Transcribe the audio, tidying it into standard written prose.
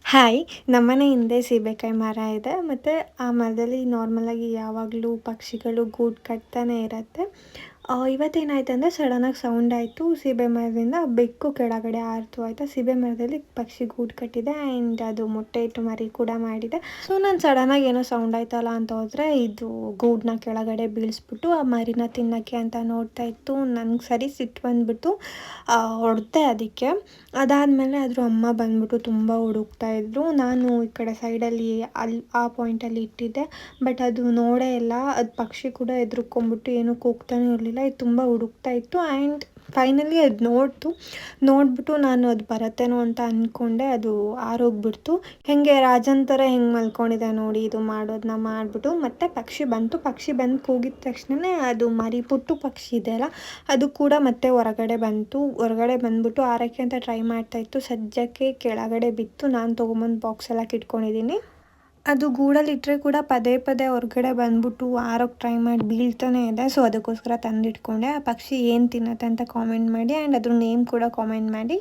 Hi! ನಮ್ಮನೆ ಹಿಂದೆ ಸೀಬೆಕಾಯಿ ಮರ ಇದೆ. ಮತ್ತು ಆ ಮರದಲ್ಲಿ ನಾರ್ಮಲಾಗಿ ಯಾವಾಗಲೂ ಪಕ್ಷಿಗಳು ಗೂಡು ಕಟ್ತಾನೆ ಇರುತ್ತೆ. ಇವತ್ತೇನಾಯ್ತಂದರೆ ಸಡನ್ನಾಗಿ ಸೌಂಡ್ ಆಯಿತು. ಸೀಬೆ ಮರದಿಂದ ಬೆಕ್ಕು ಕೆಳಗಡೆ ಹಾರಿತು ಆಯಿತಾ. ಸೀಬೆ ಮರದಲ್ಲಿ ಪಕ್ಷಿ ಗೂಡು ಕಟ್ಟಿದೆ ಆ್ಯಂಡ್ ಅದು ಮೊಟ್ಟೆ ಇಟ್ಟು ಮರಿ ಕೂಡ ಮಾಡಿದೆ. ಸೊ ನಾನು ಸಡನ್ನಾಗಿ ಏನೋ ಸೌಂಡ್ ಆಯ್ತಲ್ಲ ಅಂತ ಹೋದರೆ ಇದು ಗೂಡನ್ನ ಕೆಳಗಡೆ ಬೀಳಿಸ್ಬಿಟ್ಟು ಆ ಮರಿನ ತಿನ್ನೋಕ್ಕೆ ಅಂತ ನೋಡ್ತಾ ಇತ್ತು. ನನಗೆ ಸರಿ ಸಿಟ್ಟು ಬಂದುಬಿಟ್ಟು ಹೊಡೆದೆ ಅದಕ್ಕೆ. ಅದಾದಮೇಲೆ ಅದ್ರ ಅಮ್ಮ ಬಂದ್ಬಿಟ್ಟು ತುಂಬ ಹುಡುಕ್ತಾ ಇದ್ರು. ನಾನು ಈ ಕಡೆ ಸೈಡಲ್ಲಿ ಆ ಪಾಯಿಂಟಲ್ಲಿ ಇಟ್ಟಿದ್ದೆ. ಬಟ್ ಅದು ನೋಡೇ ಇಲ್ಲ. ಅದು ಪಕ್ಷಿ ಕೂಡ ಹೆದ್ರುಕೊಂಡ್ಬಿಟ್ಟು ಏನೂ ಕೂಗ್ತಾನೆ ಇರಲಿಲ್ಲ. ಇದು ತುಂಬ ಹುಡುಕ್ತಾ ಇತ್ತು ಆ್ಯಂಡ್ ಫೈನಲಿ ಅದು ನೋಡಿಬಿಟ್ಟು ನಾನು ಅದು ಬರುತ್ತೇನೋ ಅಂತ ಅಂದ್ಕೊಂಡೆ. ಅದು ಆರೋಗ್ಬಿಡ್ತು. ಹೇಗೆ ರಾಜನ ಥರ ಹೆಂಗೆ ಮಲ್ಕೊಂಡಿದೆ ನೋಡಿ ಇದು ಮಾಡೋದನ್ನ ಮಾಡಿಬಿಟ್ಟು. ಮತ್ತು ಪಕ್ಷಿ ಬಂದು ಕೂಗಿದ ತಕ್ಷಣವೇ ಅದು ಮರಿ ಪುಟ್ಟು ಪಕ್ಷಿ ಇದೆಯಲ್ಲ ಅದು ಕೂಡ ಮತ್ತೆ ಹೊರಗಡೆ ಬಂದುಬಿಟ್ಟು ಹಾರೋಕ್ಕೆ ಅಂತ ಟ್ರೈ ಮಾಡ್ತಾಯಿತ್ತು. ಸದ್ಯಕ್ಕೆ ಕೆಳಗಡೆ ಬಿತ್ತು. ನಾನು ತೊಗೊಂಬಂದು ಬಾಕ್ಸೆಲ್ಲ ಇಟ್ಕೊಂಡಿದ್ದೀನಿ. ಅದು ಗೂಡಲ್ಲಿಟ್ಟರೆ ಕೂಡ ಪದೇ ಪದೇ ಹೊರಗಡೆ ಬಂದ್ಬಿಟ್ಟು ಹಾರೋಕ್ಕೆ ಟ್ರೈ ಮಾಡಿ ಬೀಳ್ತಾನೆ ಇದೆ. ಸೊ ಅದಕ್ಕೋಸ್ಕರ ತಂದಿಟ್ಕೊಂಡೆ. ಆ ಪಕ್ಷಿ ಏನು ತಿನ್ನುತ್ತೆ ಅಂತ ಕಾಮೆಂಟ್ ಮಾಡಿ ಆ್ಯಂಡ್ ಅದ್ರ ನೇಮ್ ಕೂಡ ಕಾಮೆಂಟ್ ಮಾಡಿ.